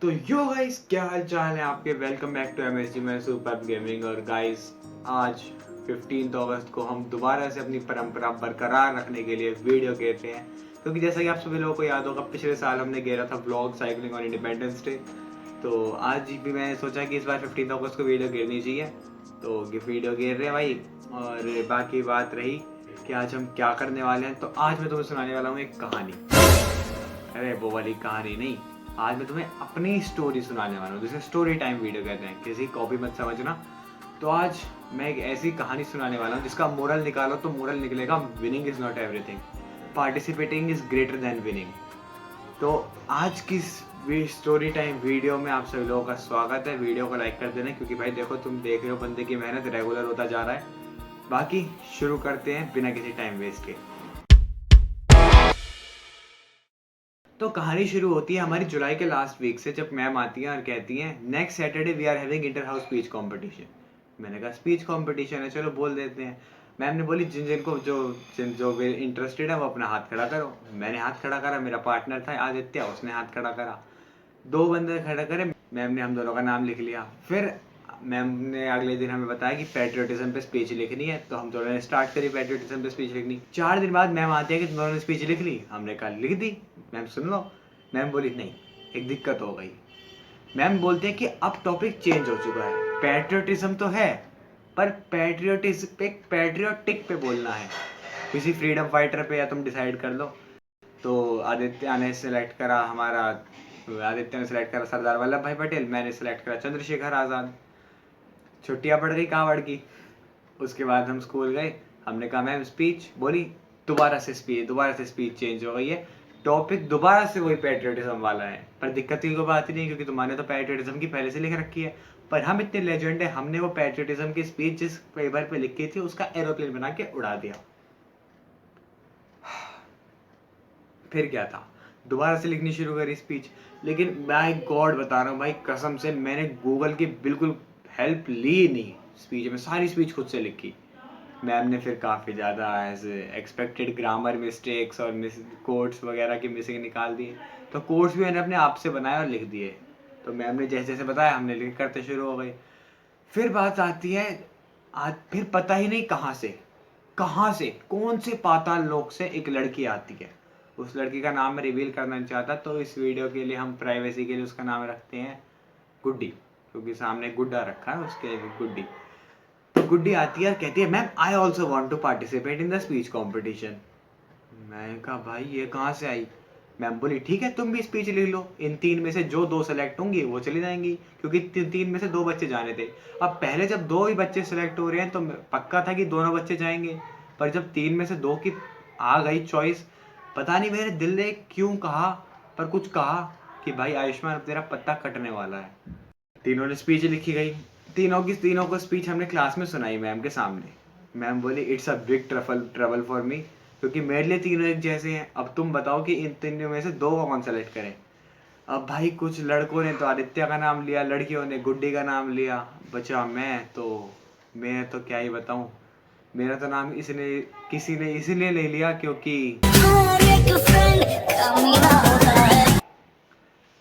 तो yo guys, क्या हाल चाल है आपके। वेलकम बैक टू एमएसजी में सुपर गेमिंग। और गाइस, आज 15 अगस्त को हम दोबारा से अपनी परंपरा बरकरार रखने के लिए वीडियो कहते हैं, क्योंकि जैसा कि आप सभी लोगों को याद होगा, पिछले साल हमने घेरा था vlog cycling on independence day. तो आज भी मैंने सोचा कि इस बार 15 अगस्त को वीडियो घेरनी चाहिए, तो वीडियो घेर रहे हैं भाई। और बाकी बात रही कि आज हम क्या करने वाले हैं, तो आज मैं तुम्हें सुनाने वाला हूँ एक कहानी। अरे वो वाली कहानी नहीं, आज मैं तुम्हें अपनी स्टोरी सुनाने वाला हूँ, जिसे स्टोरी टाइम वीडियो कहते हैं। किसी कॉपी मत समझना। तो आज मैं एक ऐसी कहानी सुनाने वाला हूँ जिसका मोरल निकालो तो मोरल निकलेगा, winning is not everything, participating is greater than winning. तो आज की स्टोरी टाइम वीडियो में आप सभी लोगों का स्वागत है। वीडियो को लाइक कर देना, क्योंकि भाई देखो, तुम देख रहे हो बंदे की मेहनत रेगुलर होता जा रहा है। बाकी शुरू करते हैं बिना किसी टाइम वेस्ट के। तो कहानी शुरू होती है हमारी जुलाई के लास्ट वीक से, जब मैम आती है और कहती हैं next Saturday we are having inter house speech competition. मैंने कहा स्पीच कंपटीशन है, चलो बोल देते हैं। मैम ने बोली जिन जिन को जो इंटरेस्टेड है वो अपना हाथ खड़ा करो। मैंने हाथ खड़ा करा, मेरा पार्टनर था आदित्य, उसने हाथ खड़ा करा। दो बंदे खड़ा करे, मैम ने हम दोनों का नाम लिख लिया। फिर मैम ने अगले दिन हमें बताया कि पैट्रियोटिज्म पे स्पीच लिखनी है, तो हम दोनों ने स्टार्ट करी पैट्रियोटिज्म पे स्पीच लिखनी। 4 दिन बाद मैम आती है कि तुम दोनों ने स्पीच लिख ली। हमने कहा लिख दी। मैम सुन लो। मैम बोली नहीं, एक दिक्कत हो गई। मैम बोलते हैं कि अब टॉपिक चेंज हो चुका है, पैट्रियोटिज्म तो है पर पैट्रियोटिज्म पे पैट्रियोटिक पे बोलना है, किसी फ्रीडम फाइटर पे, या तुम डिसाइड कर लो। तो आदित्य ने सिलेक्ट करा सरदार वल्लभ भाई पटेल, मैंने सिलेक्ट करा चंद्रशेखर आज़ाद। छुट्टियां पड़ गई, कहाँ पड़ गई। उसके बाद हम स्कूल गए। हमने कहा मैम स्पीच, बोली दोबारा से स्पीच चेंज हो गई है, टॉपिक दोबारा से वही पैट्रियोटिज्म वाला है। पर दिक्कत की कोई बात ही नहीं, क्योंकि तुम्हारे तो पैट्रियोटिज्म की पहले से लिख रखी है। पर हम इतने लेजेंड है, हमने वो पैट्रियोटिज्म की स्पीच जिस पेपर पे लिखी थी उसका एरोप्लेन बना के उड़ा दिया। फिर क्या था, दोबारा से लिखनी शुरू करी स्पीच। लेकिन बाय गॉड बता रहा हूँ भाई, कसम से मैंने गूगल की बिल्कुल हेल्प ली नहीं स्पीच में, सारी स्पीच खुद से लिखी। मैम ने फिर काफ़ी ज़्यादा एज एक्सपेक्टेड ग्रामर मिस्टेक्स और कोट्स वगैरह की मिसिंग निकाल दिए। तो कोट्स भी मैंने अपने आप से बनाए और लिख दिए। तो मैम ने जैसे जैसे बताया हमने लिख करते शुरू हो गए। फिर बात आती है, आज फिर पता ही नहीं कहाँ से कौन से पाताल लोक से एक लड़की आती है। उस लड़की का नाम मैं रिवील करना नहीं चाहता, तो इस वीडियो के लिए हम प्राइवेसी के लिए उसका नाम रखते हैं गुड्डी, क्योंकि सामने गुड्डा रखा है, उसके लिए गुड्डी। तो गुड्डी आती है और कहती है ma'am I also want to participate in the speech competition. मैं कहा भाई ये कहाँ से आई। मैम बोली ठीक है तुम भी स्पीच लिख लो, इन 3 में से जो 2 सेलेक्ट होंगी वो चली जाएंगी, क्योंकि 3 में से 2 बच्चे जाने थे। अब पहले जब 2 ही बच्चे सेलेक्ट हो रहे हैं तो पक्का था कि दोनों बच्चे जाएंगे। पर जब 3 में से 2 की आ गई चॉइस, पता नहीं मेरे दिल ने क्यों कहा, पर कुछ कहा कि भाई आयुष्मान तेरा पत्ता कटने वाला है। तीनों ने स्पीच लिखी गई। तीनों को स्पीच हमने क्लास में सुनाई मैम के सामने। मैम बोली it's a big trouble for me, क्योंकि मेरे लिए तीनों एक जैसे हैं। अब तुम बताओ कि इन तीनों में से 2 को कौन सेलेक्ट करें। अब भाई कुछ लड़कों ने तो आदित्य का नाम लिया, लड़कियों ने गुड्डी का नाम लिया, बचा मैं तो क्या ही बताऊं। मेरा तो नाम इसने किसी ने इसलिए ले लिया क्योंकि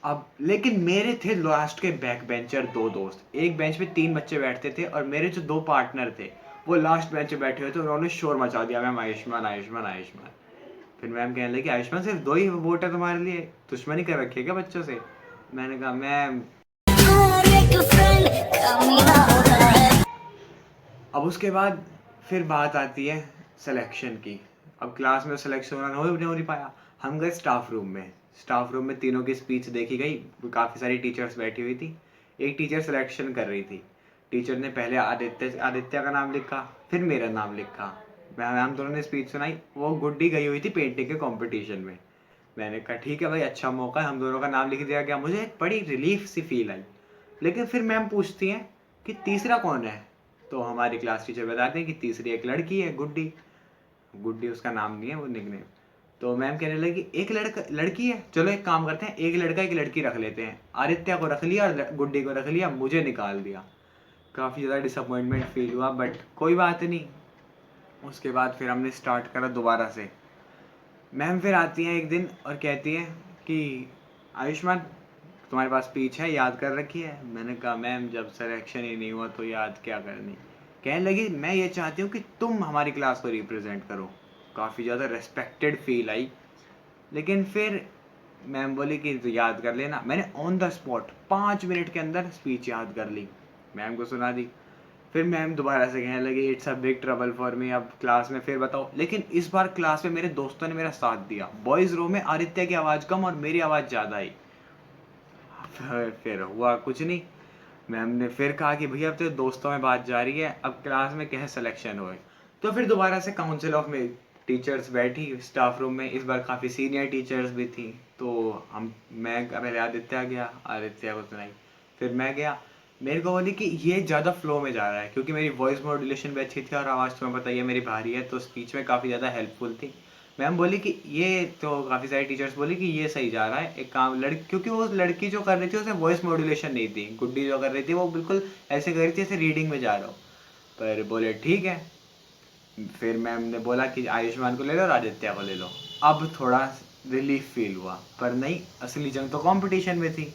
अब लेकिन मेरे थे लास्ट के बैक बेंचर 2 दोस्त। एक बेंच पे 3 बच्चे बैठते थे और मेरे जो 2 पार्टनर थे वो लास्ट बेंच पे बैठे हुए थे। उन्होंने शोर मचा दिया मैम आयुष्मान आयुष्मान आयुष्मान। फिर मैम कहने लगी आयुष्मान सिर्फ 2 ही वोट है तुम्हारे लिए, दुश्मनी कर रखी है क्या बच्चों से। मैंने कहा मैम। अब उसके बाद फिर बात आती है सिलेक्शन की। अब क्लास में सिलेक्शन हो नहीं पाया। हम गए स्टाफ रूम में। स्टाफ रूम में तीनों की स्पीच देखी गई। काफ़ी सारी टीचर्स बैठी हुई थी। एक टीचर सिलेक्शन कर रही थी। टीचर ने पहले आदित्य का नाम लिखा, फिर मेरा नाम लिखा। हम दोनों ने स्पीच सुनाई। वो गुड्डी गई हुई थी पेंटिंग के कंपटीशन में। मैंने कहा ठीक है भाई, अच्छा मौका है, हम दोनों का नाम लिख दिया गया। मुझे एक बड़ी रिलीफ सी फील आई। लेकिन फिर मैम पूछती हैं कि तीसरा कौन है। तो हमारी क्लास टीचर बताते हैं कि तीसरी एक लड़की है, गुड्डी। गुड्डी उसका नाम नहीं है, वो निकनेम। तो मैम कहने लगी एक लड़की है, चलो एक काम करते हैं, एक लड़का एक लड़की रख लेते हैं। आदित्य को रख लिया और गुड्डी को रख लिया, मुझे निकाल दिया। काफ़ी ज़्यादा डिसअपॉइंटमेंट फील हुआ, बट कोई बात नहीं। उसके बाद फिर हमने स्टार्ट करा दोबारा से। मैम फिर आती हैं एक दिन और कहती हैं कि आयुष्मान तुम्हारे पास स्पीच है, याद कर रखी है? मैंने कहा मैम जब सिलेक्शन ही नहीं हुआ तो याद क्या करनी। कहने लगी मैं ये चाहती हूँ कि तुम हमारी क्लास को रिप्रेजेंट करो। काफ़ी ज़्यादा रेस्पेक्टेड फील आई। लेकिन फिर मैम बोली कि तो याद कर लेना। मैंने ऑन द स्पॉट 5 मिनट के अंदर स्पीच याद कर ली, मैम को सुना दी। फिर मैम दोबारा से कहने लगी it's a big trouble for me, अब क्लास में फिर बताओ। लेकिन इस बार क्लास में मेरे दोस्तों ने मेरा साथ दिया। बॉयज़ रो में आदित्य की आवाज़ कम और मेरी आवाज़ ज़्यादा आई। फिर हुआ कुछ नहीं। मैम ने फिर कहा कि भैया अब तो दोस्तों में बात जा रही है, अब क्लास में कैसे सिलेक्शन हुए। तो फिर दोबारा से काउंसिल ऑफ में टीचर्स बैठी स्टाफ रूम में। इस बार काफ़ी सीनियर टीचर्स भी थी। तो मैं पहले आदित्य गया, आदित्य को सुनाई। फिर मैं गया। मेरे को बोली कि ये ज़्यादा फ्लो में जा रहा है, क्योंकि मेरी वॉइस मॉड्यूलेशन भी अच्छी थी और आवाज़ तुम्हें पता ही है मेरी भारी है, तो स्पीच में काफ़ी ज़्यादा हेल्पफुल थी। मैम बोली कि ये तो काफ़ी सारी टीचर्स बोली कि ये सही जा रहा है, एक काम लड़की, क्योंकि वो लड़की जो कर रही थी उसने वॉइस मॉड्यूलेशन नहीं थी, गुड्डी जो कर रही थी वो बिल्कुल ऐसे कर रही थी जैसे रीडिंग में जा रहा हो। पर बोले ठीक है। फिर मैम ने बोला कि आयुष्मान को ले लो और आदित्य को ले लो। अब थोड़ा रिलीफ फील हुआ, पर नहीं, असली जंग तो कंपटीशन में थी।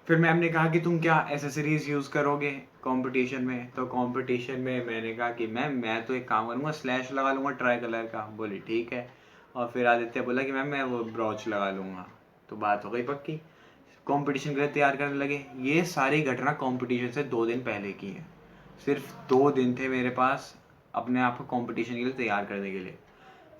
फिर मैम ने कहा कि तुम क्या एसेसरीज यूज़ करोगे कंपटीशन में? तो कंपटीशन में मैंने कहा कि मैम मैं तो एक काम करूँगा, स्लैश लगा लूँगा ट्राई कलर का। बोली ठीक है। और फिर आदित्य बोला कि मैम मैं वो ब्रॉच लगा लूँगा। तो बात हो गई पक्की। कंपटीशन के लिए तैयार करने लगे। ये सारी घटना कंपटीशन से 2 दिन पहले की है। सिर्फ 2 दिन थे मेरे पास अपने आप को कंपटीशन के लिए तैयार करने के लिए।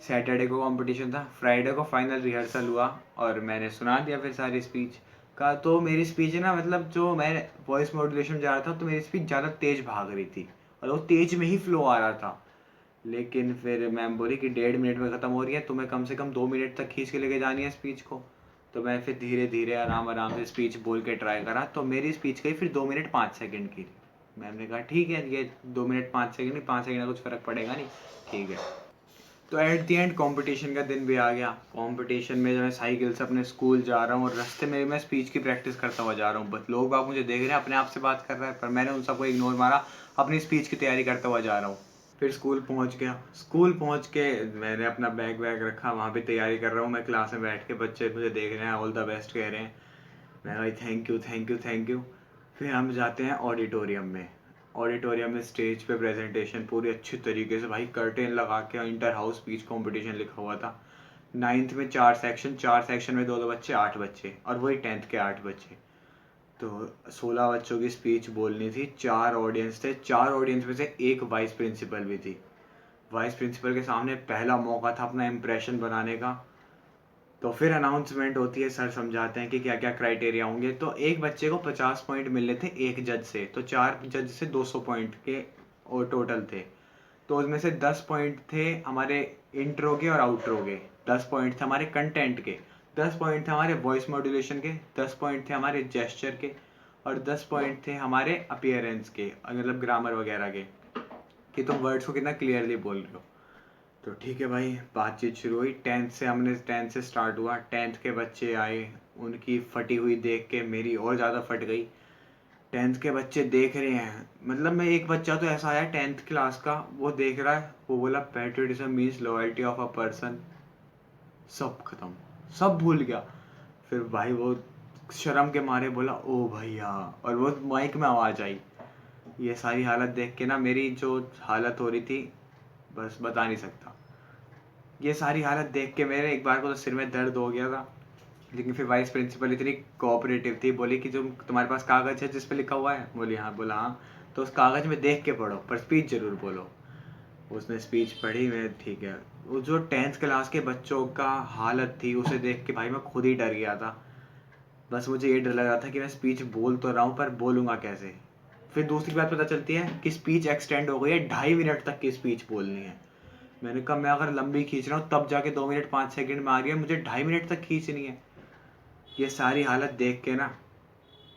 सैटरडे को कंपटीशन था, फ्राइडे को फाइनल रिहर्सल हुआ और मैंने सुना दिया फिर सारी स्पीच का। तो मेरी स्पीच ना, मतलब जो मैं वॉइस मॉड्यूलेशन जा रहा था तो मेरी स्पीच ज़्यादा तेज़ भाग रही थी और वो तेज में ही फ्लो आ रहा था। लेकिन फिर मैम बोली कि 1.5 मिनट में ख़त्म हो रही है, तुम्हें कम से कम 2 मिनट तक खींच के लेके जानी है स्पीच को। तो मैं फिर धीरे धीरे आराम आराम से स्पीच बोल के ट्राई करा, तो मेरी स्पीच गई फिर 2 मिनट 5 सेकंड की। मैम ने कहा ठीक है, ये 2 मिनट 5 सेकंड नहीं, 5 सेकंड का कुछ फ़र्क पड़ेगा नहीं, ठीक है। तो एट दी एंड कंपटीशन का दिन भी आ गया। कंपटीशन में जो मैं साइकिल से अपने स्कूल जा रहा हूँ और रास्ते में मैं स्पीच की प्रैक्टिस करता हुआ जा रहा हूँ, बस लोग बाग मुझे देख रहे हैं, अपने आप से बात कर रहा है, पर मैंने उन सबको इग्नोर मारा, अपनी स्पीच की तैयारी करता हुआ जा रहा हूँ। फिर स्कूल पहुँच गया। स्कूल पहुँच के मैंने अपना बैग वैग रखा, वहाँ पे तैयारी कर रहा हूँ मैं क्लास में बैठ के, बच्चे मुझे देख रहे हैं, ऑल द बेस्ट कह रहे हैं। मैं भाई thank you thank you thank you. फिर हम जाते हैं ऑडिटोरियम में। ऑडिटोरियम में स्टेज पे प्रेजेंटेशन पूरी अच्छी तरीके से, भाई कर्टेन लगा के, इंटर हाउस स्पीच कंपटीशन लिखा हुआ था। 9th में 4 सेक्शन, 4 सेक्शन में 2-2 बच्चे, 8 बच्चे, और वही 10th के 8 बच्चे। तो 16 बच्चों की स्पीच बोलनी थी, 4 ऑडियंस थे, 4 ऑडियंस में से एक वाइस प्रिंसिपल भी थी। वाइस प्रिंसिपल के सामने पहला मौका था अपना इम्प्रेशन बनाने का। तो फिर अनाउंसमेंट होती है, सर समझाते हैं कि क्या क्या क्राइटेरिया होंगे। तो एक बच्चे को 50 पॉइंट मिलने थे एक जज से, तो 4 जज से 200 पॉइंट के और टोटल थे। तो उसमें से 10 पॉइंट थे हमारे इंट्रो के और आउट्रो के, 10 पॉइंट थे हमारे कंटेंट के, 10 पॉइंट थे हमारे वॉइस मॉड्यूलेशन के, 10 पॉइंट थे हमारे जेस्चर के, और 10 पॉइंट थे हमारे अपीयरेंस के, मतलब ग्रामर वगैरह के, कि तुम वर्ड्स को कितना क्लियरली बोल रहे हो। तो ठीक है भाई, बातचीत शुरू हुई। 10th से स्टार्ट हुआ। 10th के बच्चे आए, उनकी फटी हुई देख के मेरी और ज़्यादा फट गई। 10th के बच्चे देख रहे हैं, मतलब मैं, एक बच्चा तो ऐसा आया 10th क्लास का, वो देख रहा है, वो बोला patriotism means loyalty of a person. सब खत्म, सब भूल गया। फिर भाई वो शर्म के मारे बोला ओ भैया, और वो माइक में आवाज़ आई। ये सारी हालत देख के ना, मेरी जो हालत हो रही थी बस बता नहीं सकता। ये सारी हालत देख के मेरे एक बार को तो सिर में दर्द हो गया था। लेकिन फिर वाइस प्रिंसिपल इतनी कोऑपरेटिव थी, बोली कि जो तुम्हारे पास कागज़ है जिस पे लिखा हुआ है? बोली हाँ। बोला हाँ, तो उस कागज़ में देख के पढ़ो, पर स्पीच ज़रूर बोलो। उसने स्पीच पढ़ी, मैं ठीक है। वो जो 10th क्लास के बच्चों का हालत थी उसे देख के भाई मैं खुद ही डर गया था। बस मुझे ये डर लग रहा था कि मैं स्पीच बोल तो रहा हूँ, पर बोलूँगा कैसे। फिर दूसरी बात पता चलती है कि स्पीच एक्सटेंड हो गई है, 2.5 मिनट तक की स्पीच बोलनी है। मैंने कहा मैं अगर लंबी खींच रहा हूँ तब जाके 2 मिनट 5 सेकंड में आ रही है, मुझे 2.5 मिनट तक खींचनी है। ये सारी हालत देख के ना,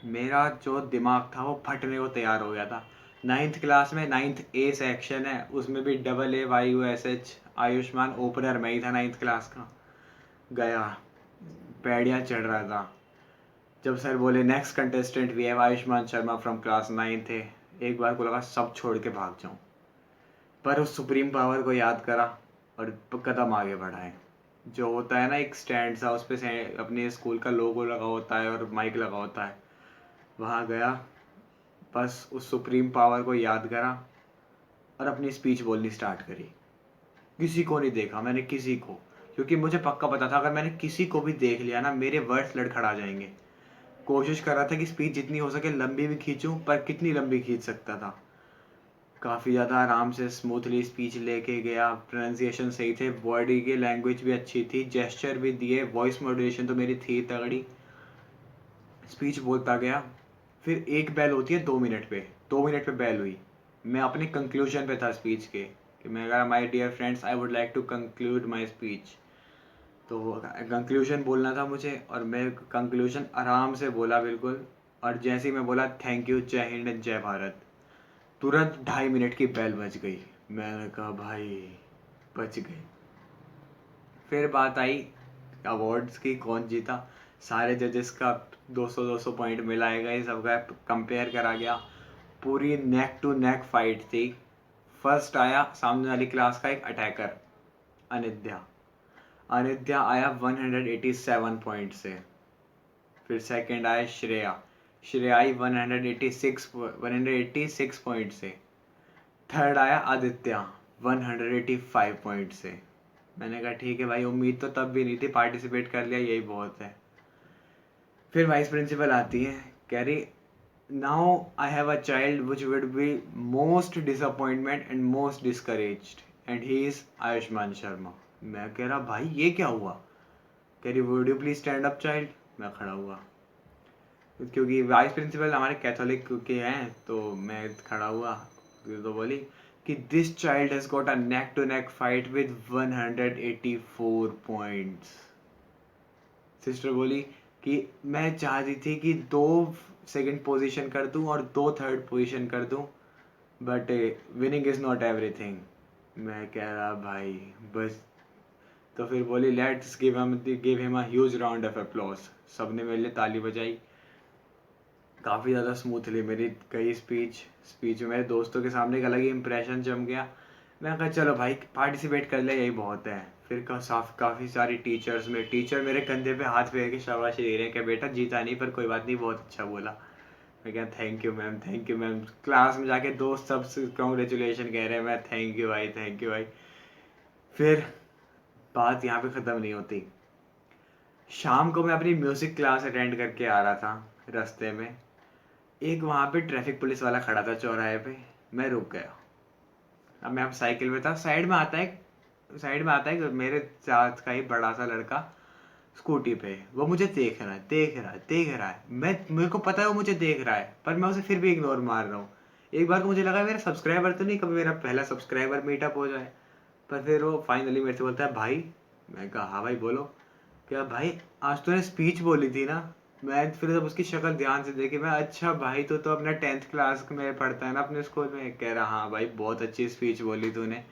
मेरा जो दिमाग था वो फटने को तैयार हो गया था। 9th क्लास में 9th A सेक्शन है, उसमें भी AAYUSH, आयुष्मान ओपनर में ही था 9th क्लास का। गया, पैडिया चढ़ रहा था। जब सर बोले next contestant we have Ayushman Sharma from class 9th A, एक बार को लगा सब छोड़ के भाग जाऊं, पर उस सुप्रीम पावर को याद करा और कदम आगे बढ़ाए। जो होता है ना एक स्टैंड सा, उस पे अपने स्कूल का लोगो लगा होता है और माइक लगा होता है, वहाँ गया, बस उस सुप्रीम पावर को याद करा और अपनी स्पीच बोलनी स्टार्ट करी। किसी को नहीं देखा मैंने, किसी को, क्योंकि मुझे पक्का पता था अगर मैंने किसी को भी देख लिया ना मेरे वर्ड्स लड़खड़ा जाएंगे। कोशिश कर रहा था कि स्पीच जितनी हो सके लंबी भी खींचूं, पर कितनी लंबी खींच सकता था। काफ़ी ज़्यादा आराम से स्मूथली स्पीच लेके गया, प्रोनाउंसिएशन सही थे, बॉडी की लैंग्वेज भी अच्छी थी, जेस्चर भी दिए, वॉइस मॉड्यूलेशन तो मेरी थी तगड़ी। स्पीच बोलता गया। फिर एक बेल होती है 2 मिनट पे, 2 मिनट पे बेल हुई। मैं अपने कंक्लूजन पे था स्पीच के, कि मैं कहा my dear friends I would like to conclude my speech. तो कंक्लूजन बोलना था मुझे, और मैं कंक्लूजन आराम से बोला बिल्कुल। और जैसे ही मैं बोला थैंक यू, जय हिंद, जय भारत, तुरंत 2.5 मिनट की बेल बज गई। मैंने कहा भाई बच गए। फिर बात आई अवार्ड्स की, कौन जीता। सारे जजेस का 200-200 पॉइंट मिलाए गए, सबका कंपेयर करा गया। पूरी नेक टू नेक फाइट थी। फर्स्ट आया सामने वाली क्लास का एक अटैकर, अनिद्या। अनिद्या आया 187 पॉइंट से। फिर सेकंड आया श्रेया। श्रेया आई 186 पॉइंट से। थर्ड आया आदित्य 185 पॉइंट से। मैंने कहा ठीक है भाई, उम्मीद तो तब भी नहीं थी, पार्टिसिपेट कर लिया यही बहुत है। फिर वाइस प्रिंसिपल आती है, कह रही now I have a child which would be most disappointment and most discouraged and he is Ayushman Sharma. मैं कह रहा भाई ये क्या हुआ। कह रही would you please stand up child. मैं खड़ा हुआ, क्योंकि वाइस प्रिंसिपल हमारे कैथोलिक के हैं, तो मैं खड़ा हुआ। तो बोली कि this child has got a neck to neck fight with 184 points. Sister बोली कि मैं चाहती थी कि 2 सेकंड पोजीशन कर दूं और 2 थर्ड पोजीशन कर दूं, but winning is not everything. मैं कह रहा भाई बस। तो फिर बोली let's give him a huge round of applause. सबने मेरे लिए ताली बजाई। काफ़ी ज़्यादा स्मूथली मेरी गई स्पीच में मेरे दोस्तों के सामने एक अलग ही इंप्रेशन जम गया। मैं कहा चलो भाई पार्टिसिपेट कर ले, यही बहुत है। फिर काफ़ी सारी टीचर मेरे कंधे पे हाथ फेर के शाबाशी दे रहे हैं कि बेटा जीता नहीं पर कोई बात नहीं, बहुत अच्छा बोला। मैं क्या thank you ma'am, thank you ma'am. Class में जाके दोस्त सब कॉन्ग्रेचुलेशन कह रहे हैं, मैं थैंक यू भाई, थैंक यू भाई। फिर बात यहाँ पे ख़त्म नहीं होती। शाम को मैं अपनी म्यूज़िक क्लास अटेंड करके आ रहा था, रास्ते में एक वहाँ पे ट्रैफिक पुलिस वाला खड़ा था चौराहे पे। मैं रुक गया। अब मैं साइकिल पे था, साइड में आता है मेरे साथ का ही बड़ा सा लड़का स्कूटी पे। वो मुझे देख रहा है। मेरे को पता है वो मुझे देख रहा है, पर मैं उसे फिर भी इग्नोर मार रहा हूँ। एक बार को मुझे लगा मेरा सब्सक्राइबर तो नहीं, कभी मेरा पहला सब्सक्राइबर मीटअप हो जाए। पर फिर वो फाइनली मेरे से बोलता है भाई। मैं कहा हाँ भाई बोलो। क्या भाई आज तूने स्पीच बोली थी ना। मैं फिर जब उसकी शक्ल ध्यान से देखी, मैं अच्छा भाई तो अपना 10th क्लास में पढ़ता है ना अपने स्कूल में। कह रहा हाँ भाई बहुत अच्छी स्पीच बोली तूने।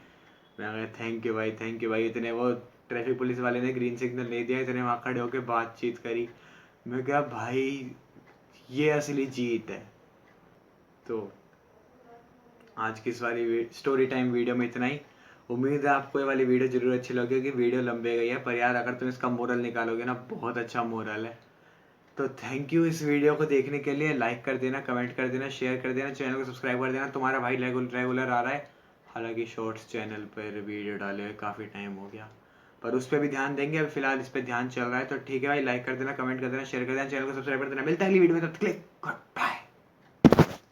मैं कहा थैंक यू भाई, थैंक यू भाई। इतने वो ट्रैफिक पुलिस वाले ने ग्रीन सिग्नल नहीं दिया, इतने वहाँ खड़े होकर बातचीत करी। मैं क्या भाई ये असली जीत है। तो आज की इस वाली स्टोरी टाइम वीडियो में इतना ही। उम्मीद है आपको ये वाली वीडियो जरूर अच्छी लगी, क्योंकि वीडियो लंबे गई है, पर यार अगर तुम इसका मोरल निकालोगे ना, बहुत अच्छा मोरल है। तो थैंक यू इस वीडियो को देखने के लिए। लाइक कर देना, कमेंट कर देना, शेयर कर देना, चैनल को सब्सक्राइब कर देना। तुम्हारा भाई रेगुलर आ रहा है। हालांकि शॉर्ट्स चैनल पर वीडियो डाले हुए काफ़ी टाइम हो गया, पर उस पर भी ध्यान देंगे। अभी फिलहाल इस पर ध्यान चल रहा है। तो ठीक है भाई, लाइक कर देना, कमेंट कर देना, शेयर कर देना, चैनल को सब्सक्राइब कर देना। मिलता है अगली वीडियो में, तब तक के लिए गुड बाय।